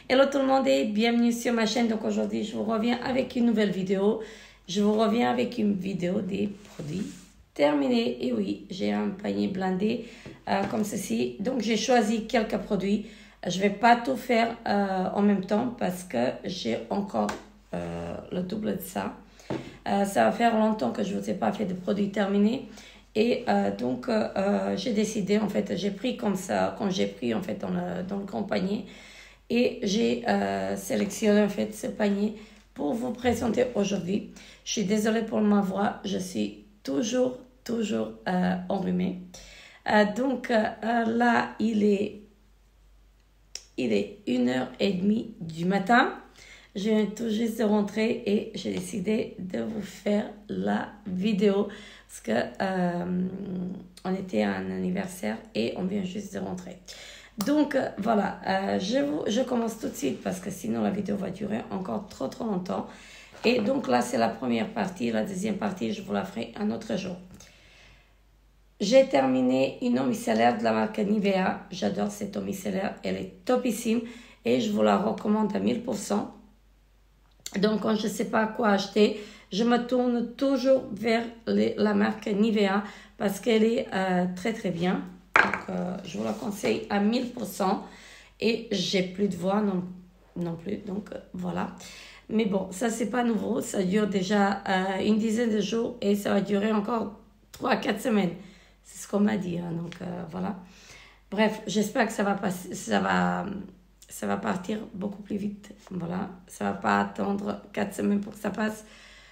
Hello tout le monde et bienvenue sur ma chaîne. Donc aujourd'hui, je vous reviens avec une nouvelle vidéo. Je vous reviens avec une vidéo des produits terminés. Et oui, j'ai un panier blindé comme ceci. Donc j'ai choisi quelques produits. Je ne vais pas tout faire en même temps parce que j'ai encore le double de ça. Ça va faire longtemps que je ne vous ai pas fait de produits terminés. Et donc j'ai décidé, en fait, j'ai pris comme ça, quand j'ai pris en fait dans le grand panier. Et j'ai sélectionné en fait ce panier pour vous présenter aujourd'hui. Je suis désolée pour ma voix, je suis toujours enrhumée. Donc là, il est 1h30 du matin. Je viens tout juste de rentrer et j'ai décidé de vous faire la vidéo parce que on était à un anniversaire et on vient juste de rentrer. Donc voilà, je commence tout de suite parce que sinon la vidéo va durer encore trop longtemps. Et donc là c'est la première partie, la deuxième partie je vous la ferai un autre jour. J'ai terminé une eau micellaire de la marque Nivea. J'adore cette eau micellaire, elle est topissime et je vous la recommande à 1000%. Donc quand je ne sais pas quoi acheter, je me tourne toujours vers la marque Nivea parce qu'elle est très bien. Donc, je vous la conseille à 1000% et j'ai plus de voix non plus, donc voilà. Mais bon, ça c'est pas nouveau, ça dure déjà une dizaine de jours et ça va durer encore 3 à 4 semaines. C'est ce qu'on m'a dit, hein, donc voilà. Bref, j'espère que ça va passer, ça va partir beaucoup plus vite. Voilà, ça va pas attendre 4 semaines pour que ça passe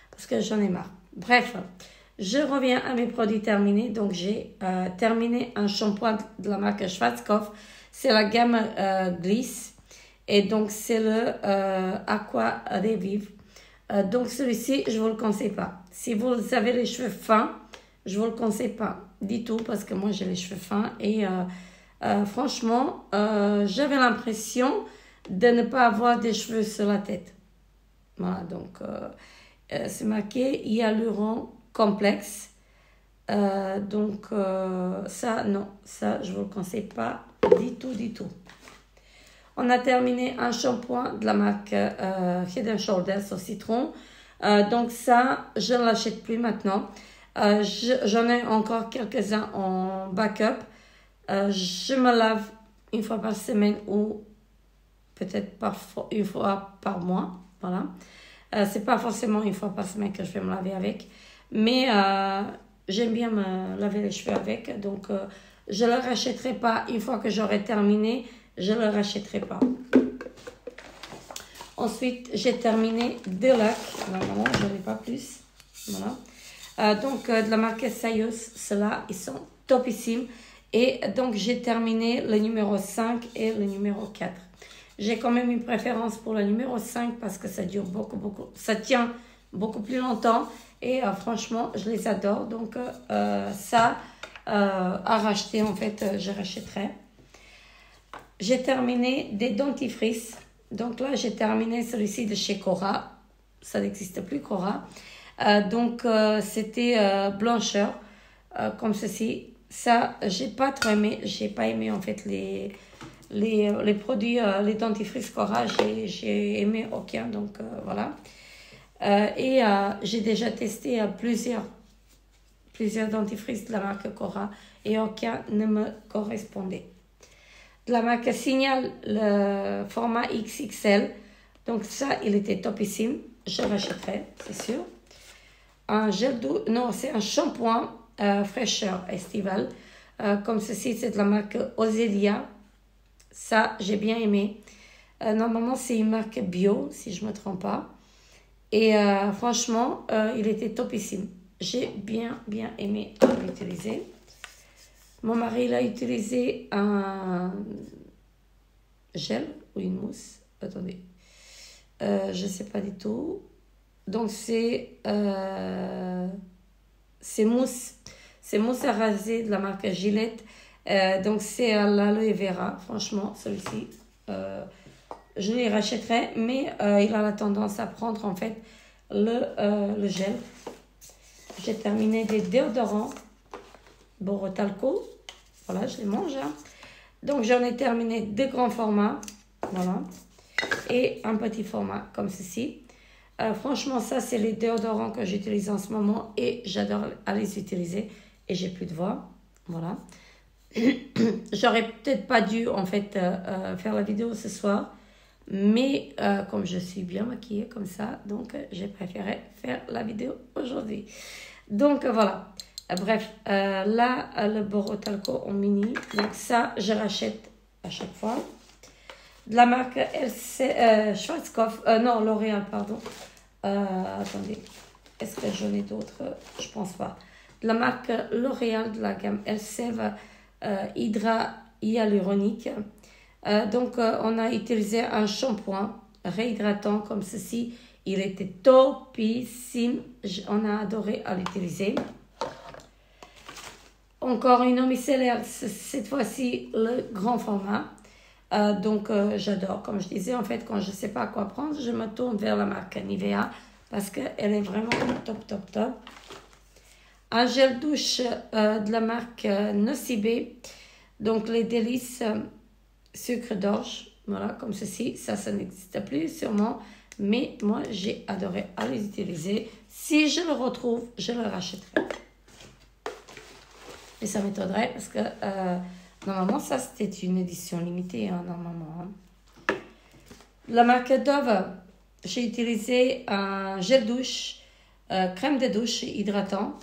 parce que j'en ai marre. Bref. Je reviens à mes produits terminés. Donc, j'ai terminé un shampoing de la marque Schwarzkopf. C'est la gamme Gliss. Et donc, c'est le Aqua Revive. Donc, celui-ci, je ne vous le conseille pas. Si vous avez les cheveux fins, je ne vous le conseille pas du tout parce que moi, j'ai les cheveux fins. Et franchement, j'avais l'impression de ne pas avoir des cheveux sur la tête. Voilà, donc, c'est marqué hyaluronique complexe. Donc ça non, ça je vous le conseille pas du tout. On a terminé un shampoing de la marque Head & Shoulders au citron. Donc ça je ne l'achète plus maintenant. J'en ai encore quelques-uns en backup. Je me lave une fois par semaine ou peut-être parfois une fois par mois. Voilà. C'est pas forcément une fois par semaine que je vais me laver avec. Mais j'aime bien me laver les cheveux avec. Donc, je ne le rachèterai pas. Une fois que j'aurai terminé, je ne le rachèterai pas. Ensuite, j'ai terminé deux lacs. Normalement, je n'en ai pas plus. Voilà. Donc, de la marque Sayos. Ceux-là, ils sont topissimes. Et donc, j'ai terminé le numéro 5 et le numéro 4. J'ai quand même une préférence pour le numéro 5 parce que ça dure beaucoup. Ça tient beaucoup plus longtemps. Et franchement, je les adore. Donc, ça, à racheter, en fait, je rachèterai. J'ai terminé des dentifrices. Donc là, j'ai terminé celui-ci de chez Cora. Ça n'existe plus, Cora. Donc, c'était blancheur, comme ceci. Ça, j'ai pas trop aimé. J'ai pas aimé, en fait, les produits, les dentifrices Cora. J'ai aimé aucun. Donc, voilà. Et j'ai déjà testé plusieurs dentifrices de la marque Cora et aucun ne me correspondait. De la marque Signal, le format XXL. Donc ça, il était topissime. Je l'achèterai, c'est sûr. Un gel doux, non, c'est un shampoing fraîcheur estival. Comme ceci, c'est de la marque Ozelia. Ça, j'ai bien aimé. Normalement, c'est une marque bio, si je ne me trompe pas. Et franchement, il était topissime. J'ai bien aimé l'utiliser. Mon mari l'a utilisé un gel ou une mousse. Attendez. Je ne sais pas du tout. Donc, c'est mousse. C'est mousse à raser de la marque Gillette. Donc, c'est à l'aloe vera. Franchement, celui-ci. Je les rachèterai, mais il a la tendance à prendre en fait le gel. J'ai terminé des déodorants Borotalco. Voilà, je les mange. Hein. Donc j'en ai terminé des grands formats. Voilà. et un petit format comme ceci. Franchement, ça, c'est les déodorants que j'utilise en ce moment et j'adore les utiliser. Et j'ai plus de voix. Voilà. J'aurais peut-être pas dû, en fait, faire la vidéo ce soir. Mais comme je suis bien maquillée comme ça, donc j'ai préféré faire la vidéo aujourd'hui. Donc voilà. Bref, là, le Borotalco en mini. Donc ça, je rachète à chaque fois. De la marque Schwarzkopf. Non, L'Oréal, pardon. Attendez. Est-ce que j'en ai d'autres? Je pense pas. De la marque L'Oréal de la gamme Elseve Hydra Hyaluronique. Donc, on a utilisé un shampoing réhydratant comme ceci. Il était topissime. On a adoré à l'utiliser. Encore une eau micellaire, cette fois-ci le grand format. Donc, j'adore. Comme je disais, en fait, quand je ne sais pas quoi prendre, je me tourne vers la marque Nivea parce qu'elle est vraiment top, top, top. Un gel douche de la marque Nocibé. Donc, les délices sucre d'orge. Voilà, comme ceci. Ça n'existe plus sûrement. Mais moi, j'ai adoré à les utiliser. Si je le retrouve, je le rachèterai. Et ça m'étonnerait parce que normalement, ça, c'était une édition limitée, hein, normalement. Hein. La marque Dove, j'ai utilisé un gel douche, crème de douche hydratant.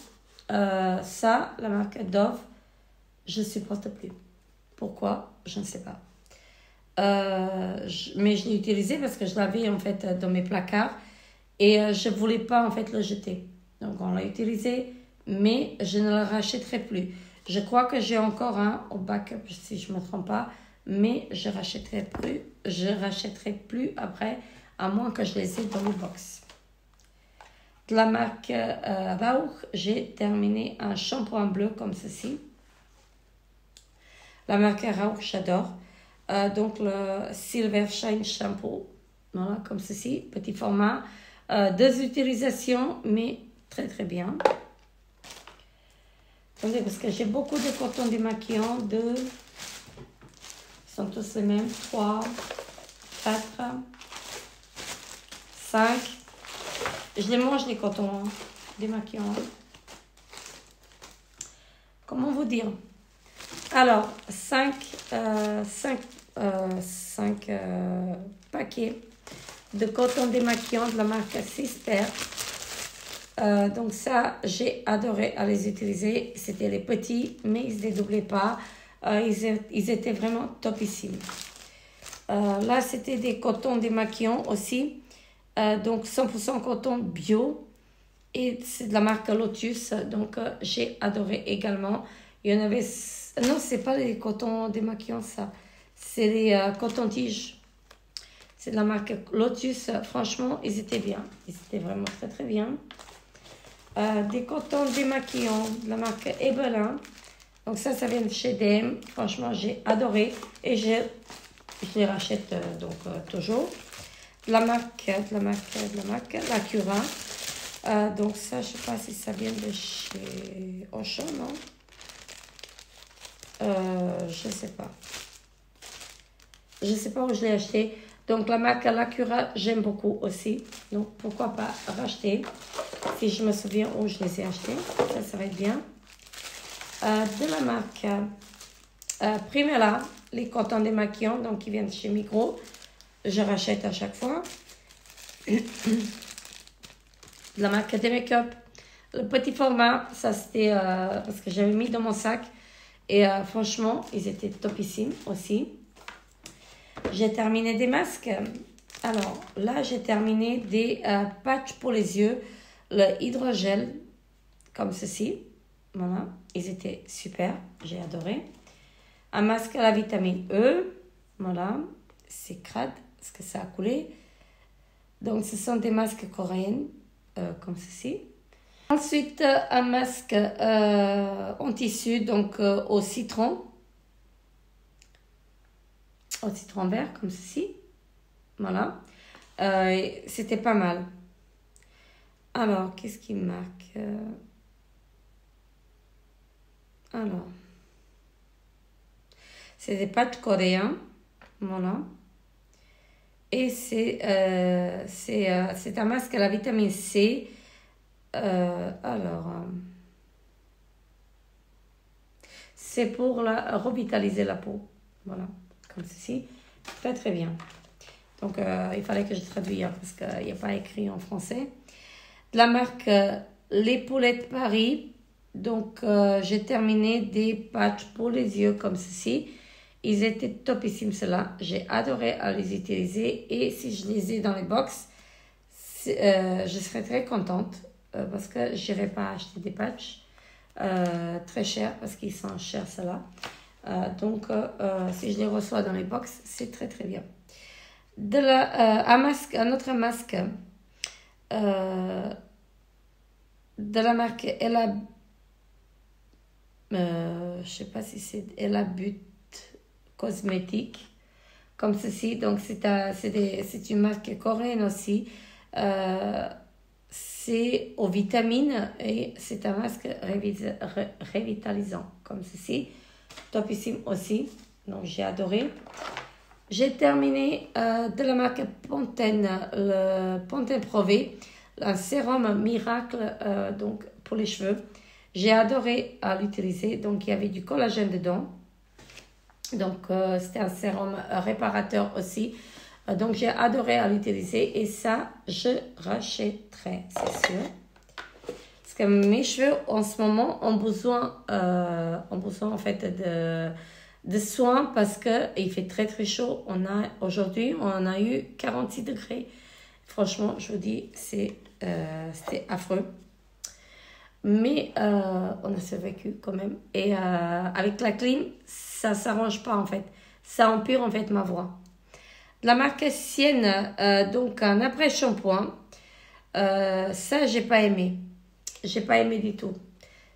Ça, la marque Dove, je ne supporte plus. Pourquoi? Je ne sais pas. Mais je l'ai utilisé parce que je l'avais en fait dans mes placards et je ne voulais pas en fait le jeter. Donc, on l'a utilisé, mais je ne le rachèterai plus. Je crois que j'ai encore un au backup, si je ne me trompe pas, mais je rachèterai plus après, à moins que je les ai dans le box. De la marque Rauch, j'ai terminé un shampoing bleu comme ceci. La marque Rauch, j'adore. Donc le Silver Shine Shampoo, voilà, comme ceci, petit format. 2 utilisations, mais très très bien. Attendez, parce que j'ai beaucoup de coton démaquillant, ils sont tous les mêmes, 3, 4, 5. Je les mange, les cotons démaquillants. Comment vous dire? Alors, 5 paquets de coton démaquillant de la marque Sister. Donc ça, j'ai adoré à les utiliser. C'était les petits, mais ils ne se dédoublaient pas. Ils étaient vraiment topissimes. Là, c'était des cotons démaquillants aussi. Donc 100% coton bio. Et c'est de la marque Lotus. Donc j'ai adoré également. Il y en avait... Non, ce n'est pas les cotons démaquillants, ça. C'est les cotons-tiges. C'est de la marque Lotus. Franchement, ils étaient bien. Ils étaient vraiment très, très bien. Des cotons démaquillants de la marque Ebelin. Donc ça vient de chez DM. Franchement, j'ai adoré. Et je les rachète toujours. La marque, la Cura. Donc ça, je ne sais pas si ça vient de chez Auchan, non? Je ne sais pas. Je ne sais pas où je l'ai acheté. Donc, la marque La Cura, j'aime beaucoup aussi. Donc, pourquoi pas racheter. Si je me souviens où je les ai achetés. Ça va être bien. De la marque Primella, les cotons démaquillants, donc qui viennent chez Migros. Je rachète à chaque fois. De la marque D-Make-up. Le petit format, ça c'était parce que j'avais mis dans mon sac. Et franchement, ils étaient topissimes aussi. J'ai terminé des masques. Alors là, j'ai terminé des patchs pour les yeux. Le hydrogel, comme ceci. Voilà, ils étaient super. J'ai adoré. Un masque à la vitamine E. Voilà, c'est crade parce que ça a coulé. Donc, ce sont des masques coréens, comme ceci. Ensuite, un masque en tissu, donc au citron vert, comme ceci. Voilà. C'était pas mal. Alors, qu'est-ce qui me marque? Alors, c'est des pâtes coréens. Voilà. Et c'est un masque à la vitamine C. C'est pour revitaliser la peau. Voilà, comme ceci. Très très bien. Donc, il fallait que je traduise parce qu'il n'y a pas écrit en français. De la marque Les Poulettes Paris. Donc, j'ai terminé des patchs pour les yeux comme ceci. Ils étaient topissimes, ceux-là. J'ai adoré à les utiliser. Et si je les ai dans les box, je serais très contente parce que je n'irai pas acheter des patchs très chers parce qu'ils sont chers, ceux-là. Donc, si je les reçois dans les box, c'est très très bien. Un autre masque de la marque Ella, je sais pas si c'est Ella But cosmétique comme ceci. Donc c'est une marque coréenne aussi. C'est aux vitamines et c'est un masque revitalisant comme ceci. Topissime aussi. Donc j'ai adoré. J'ai terminé de la marque Pantene, le Pantene Pro V, un sérum miracle donc pour les cheveux. J'ai adoré à l'utiliser. Donc il y avait du collagène dedans. Donc c'était un sérum réparateur aussi. Donc j'ai adoré à l'utiliser et ça je rachèterai, c'est sûr. Parce que mes cheveux en ce moment ont besoin en fait de soins parce qu'il fait très très chaud. Aujourd'hui on a eu 46 degrés. Franchement, je vous dis, c'était affreux. Mais on a survécu quand même. Et avec la clim, ça ne s'arrange pas en fait. Ça empire en fait ma voix. De la marque Sienne, donc un après-shampoing. Ça, j'ai pas aimé. J'ai pas aimé du tout.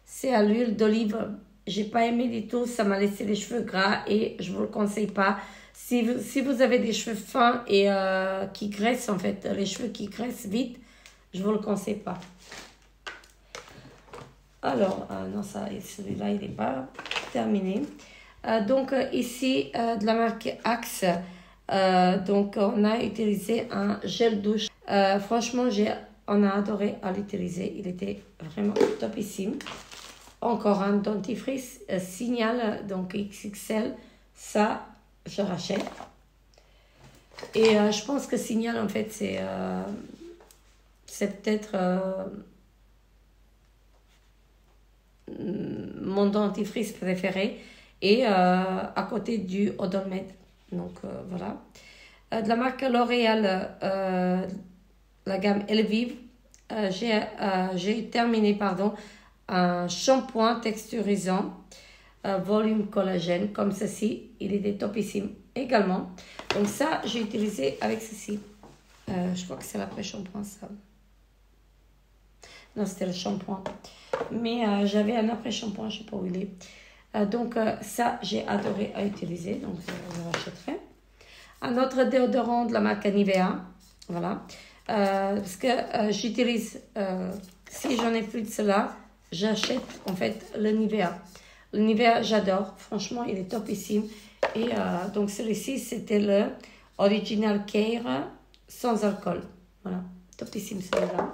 C'est à l'huile d'olive. J'ai pas aimé du tout. Ça m'a laissé les cheveux gras et je vous le conseille pas. Si vous avez des cheveux fins et qui graissent en fait, les cheveux qui graissent vite, je vous le conseille pas. Alors, non, celui-là, il n'est pas terminé. Donc, ici, de la marque Axe, donc, on a utilisé un gel douche. Franchement, on a adoré à l'utiliser. Il était vraiment topissime. Encore un dentifrice Signal, donc XXL. Ça, je rachète. Et je pense que Signal, en fait, c'est peut-être mon dentifrice préféré. Et à côté du Odonmed. Donc, voilà. De la marque L'Oréal, la gamme Elvive, j'ai terminé, un shampoing texturisant. Volume collagène comme ceci, il était topissime également. Donc ça, j'ai utilisé avec ceci. Je crois que c'est l'après-shampoing ça. Non, c'était le shampoing. Mais j'avais un après-shampoing, je ne sais pas où il est. Donc ça, j'ai adoré à utiliser. Donc je rachèterai. Un autre déodorant de la marque Nivea. Voilà. Parce que j'utilise, si j'en ai plus de cela, j'achète en fait le Nivea. Le Nivea, j'adore. Franchement, il est topissime. Et donc, celui-ci, c'était le Original Care sans alcool. Voilà. Topissime, celui-là.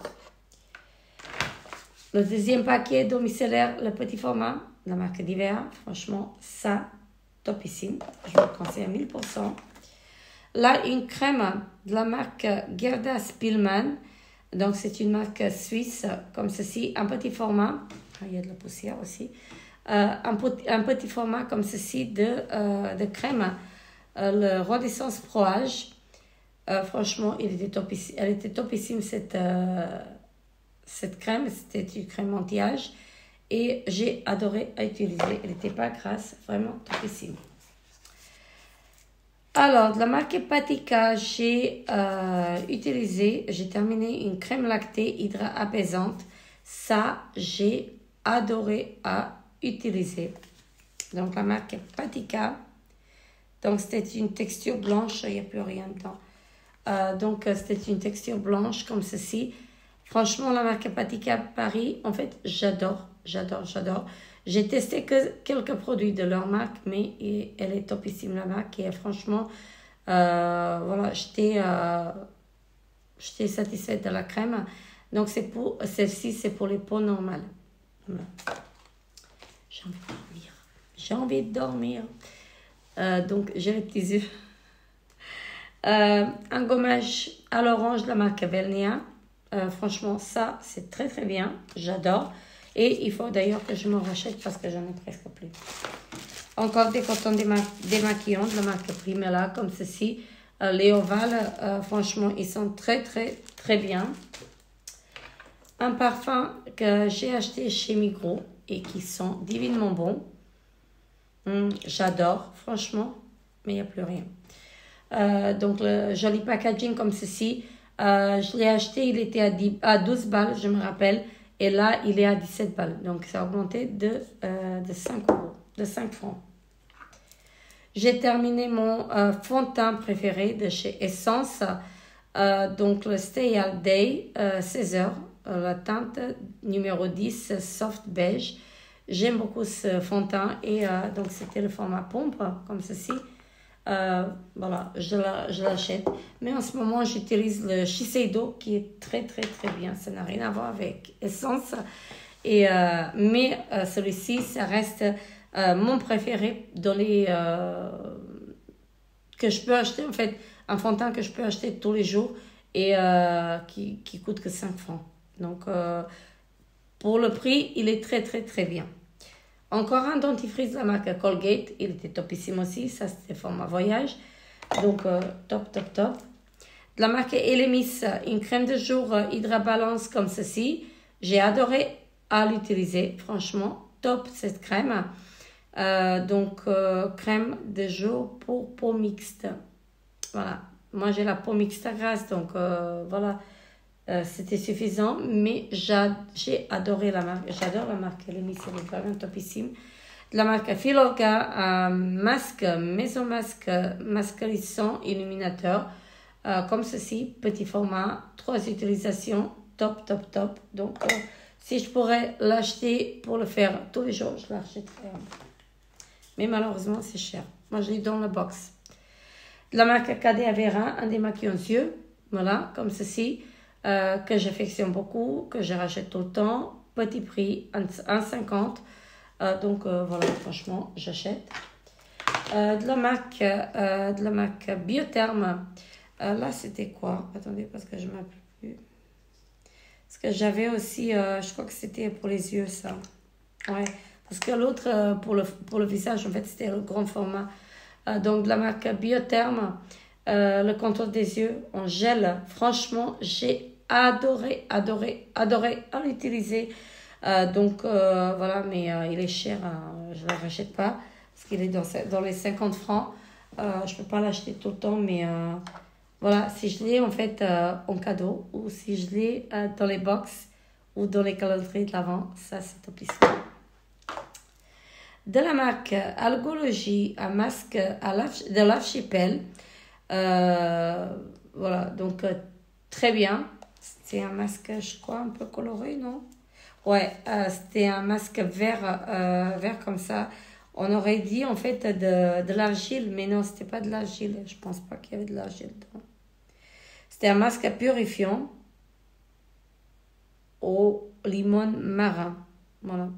Le deuxième paquet domiciliaire, le petit format, la marque Nivea. Franchement, ça, topissime. Je vous le conseille à 1000%. Là, une crème de la marque Gerda Spielmann. Donc, c'est une marque suisse, comme ceci. Un petit format. Ah, il y a de la poussière aussi. Un petit format comme ceci de crème, le Renaissance Pro Age. Franchement, elle était topissime cette crème. C'était une crème anti-âge et j'ai adoré à utiliser. Elle n'était pas grasse, vraiment topissime. Alors, de la marque Hepatica, j'ai terminé une crème lactée hydra apaisante. Ça, j'ai adoré à utiliser. Donc la marque Hepatica. Donc c'était une texture blanche, il n'y a plus rien dedans. Donc c'était une texture blanche comme ceci. Franchement, la marque Hepatica Paris, en fait, j'adore. J'ai testé que quelques produits de leur marque, mais elle est topissime la marque et franchement, Voilà, j'étais satisfaite de la crème. Donc, celle-ci, c'est pour les peaux normales. Voilà. J'ai envie de dormir. J'ai envie de dormir. Donc, j'ai les petits yeux. Un gommage à l'orange de la marque Velnia. Franchement, ça, c'est très très bien. J'adore. Et il faut d'ailleurs que je m'en rachète parce que j'en ai presque plus. Encore des cotons démaquillants de la marque Primella, comme ceci. Les ovales, franchement, ils sont très très très bien. Un parfum que j'ai acheté chez Migros et qui sont divinement bons. J'adore, franchement, mais il n'y a plus rien. Donc, le joli packaging comme ceci, je l'ai acheté, il était à 12 balles, je me rappelle. Et là, il est à 17 balles. Donc, ça a augmenté de 5 euros, de 5 francs. J'ai terminé mon fond de teint préféré de chez Essence. Donc, le Stay All Day, 16h. La teinte numéro 10, Soft Beige. J'aime beaucoup ce fond de teint. Et donc, c'était le format pompe, comme ceci. Voilà, je l'achète. Mais en ce moment, j'utilise le Shiseido qui est très, très, très bien. Ça n'a rien à voir avec Essence. Mais celui-ci, ça reste mon préféré dans les... que je peux acheter, en fait, un fond de teint que je peux acheter tous les jours et qui coûte que 5 francs. Donc, pour le prix, il est très, très, très bien. Encore un dentifrice de la marque Colgate. Il était topissime aussi. Ça, c'était format voyage. Donc, top, top, top. De la marque Elemis, une crème de jour Hydra Balance comme ceci. J'ai adoré à l'utiliser. Franchement, top cette crème. Donc, crème de jour pour peau mixte. Voilà. Moi, j'ai la peau mixte grasse. Donc, voilà. C'était suffisant, mais j'ai adoré la marque. J'adore la marque Elemis, elle est vraiment topissime. De la marque Filorga, masque, maison masque, masque lissant, illuminateur, comme ceci, petit format, 3 utilisations, top, top, top. Donc, si je pourrais l'acheter pour le faire tous les jours, je l'achèterais. Mais malheureusement, c'est cher. Moi, je l'ai dans la box. De la marque Cadet Avera, un démaquillant yeux, voilà, comme ceci. Que j'affectionne beaucoup, que je rachète tout le temps, petit prix, 1,50. Donc voilà, franchement, j'achète. De la marque Biotherme. Là, c'était quoi? Attendez, parce que je ne m'appelle plus. Parce que j'avais aussi, je crois que c'était pour les yeux, ça. Ouais, parce que l'autre, pour le visage, en fait, c'était le grand format. Donc, de la marque Biotherme. Le contour des yeux en gel. Franchement, j'ai adoré à l'utiliser. Donc, voilà, mais il est cher. Je ne le rachète pas parce qu'il est dans les 50 francs. Je ne peux pas l'acheter tout le temps, mais voilà, si je l'ai en fait en cadeau ou si je l'ai dans les box ou dans les calendriers de l'avant, ça c'est topissime. De la marque Algologie, un masque de La Chapelle. Voilà, donc très bien. C'est un masque, je crois, un peu coloré, non? Ouais, c'était un masque vert comme ça. On aurait dit en fait de l'argile, mais non, c'était pas de l'argile. Je pense pas qu'il y avait de l'argile dedans. C'était un masque purifiant au limon marin. Voilà.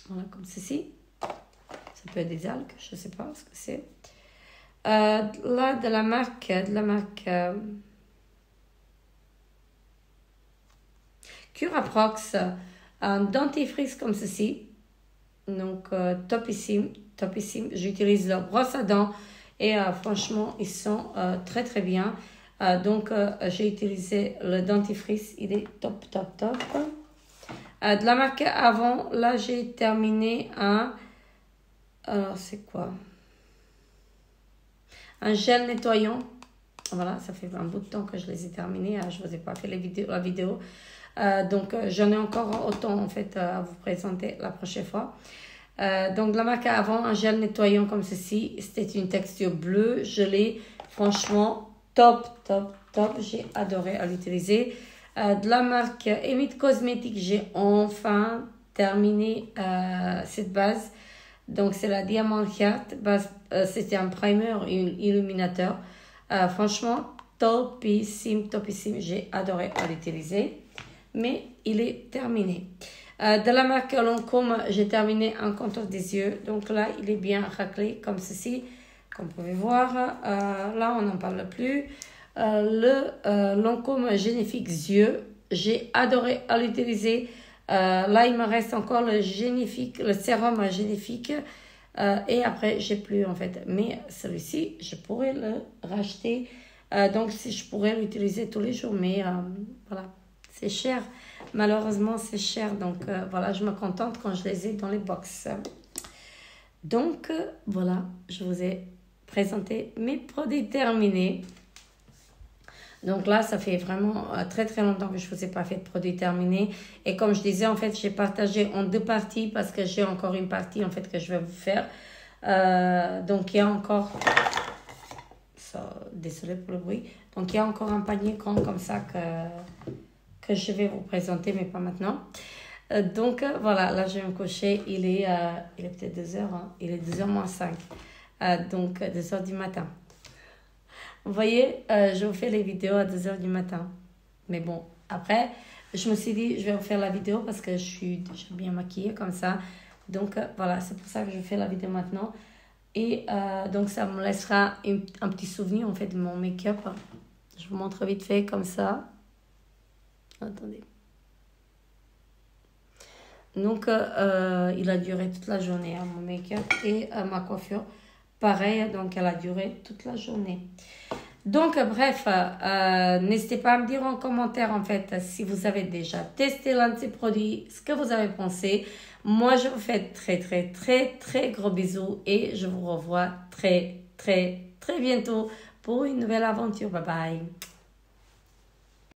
Voilà, comme ceci. Ça peut être des algues, je sais pas ce que c'est. Là, de la marque Curaprox, un dentifrice comme ceci. Donc, topissime. J'utilise leur brosse à dents et franchement, ils sont très très bien. Donc, j'ai utilisé le dentifrice. Il est top. De la marque Avon, là, j'ai terminé un... Alors, c'est quoi? Un gel nettoyant. Voilà, ça fait un bout de temps que je les ai terminés. Je ne vous ai pas fait la vidéo. Donc, j'en ai encore autant en fait à vous présenter la prochaine fois. Donc, de la marque Avon, un gel nettoyant comme ceci. C'était une texture bleue, gelée. Franchement, top. J'ai adoré à l'utiliser. De la marque Emit Cosmetics, j'ai enfin terminé cette base. Donc, c'est la Diamond Heart. C'était un primer illuminateur. Franchement, topissime, topissime. J'ai adoré à l'utiliser. Mais il est terminé. De la marque Lancôme, j'ai terminé un contour des yeux. Donc là, il est bien raclé comme ceci. Comme vous pouvez voir, là, on n'en parle plus. Le Lancôme Génifix Yeux, j'ai adoré à l'utiliser. Là, il me reste encore le sérum Génifique. Et après, j'ai plus en fait. Mais celui-ci, je pourrais le racheter. Donc, si je pourrais l'utiliser tous les jours. Mais voilà, c'est cher. Malheureusement, c'est cher. Donc, voilà, je me contente quand je les ai dans les box. Donc, voilà, je vous ai présenté mes produits terminés. Donc là, ça fait vraiment très très longtemps que je ne vous ai pas fait de produits terminés. Et comme je disais, en fait, j'ai partagé en 2 parties parce que j'ai encore une partie en fait que je vais vous faire. Donc il y a encore... Désolée pour le bruit. Donc il y a encore un panier grand comme ça que je vais vous présenter, mais pas maintenant. Donc voilà, là je vais me coucher. Il est peut-être 2h. Hein. Il est 2h moins 5. Donc 2h du matin. Vous voyez, je vous fais les vidéos à 2h du matin. Mais bon, après, je me suis dit, je vais vous faire la vidéo parce que je suis déjà bien maquillée comme ça. Donc, voilà, c'est pour ça que je fais la vidéo maintenant. Et donc, ça me laissera un petit souvenir, en fait, de mon make-up. Je vous montre vite fait comme ça. Attendez. Donc, il a duré toute la journée, hein, mon make-up et ma coiffure. Pareil, donc elle a duré toute la journée. Donc, bref, n'hésitez pas à me dire en commentaire, en fait, si vous avez déjà testé l'un de ces produits, ce que vous avez pensé. Moi, je vous fais très, très, très, très gros bisous et je vous revois très, très, très bientôt pour une nouvelle aventure. Bye bye.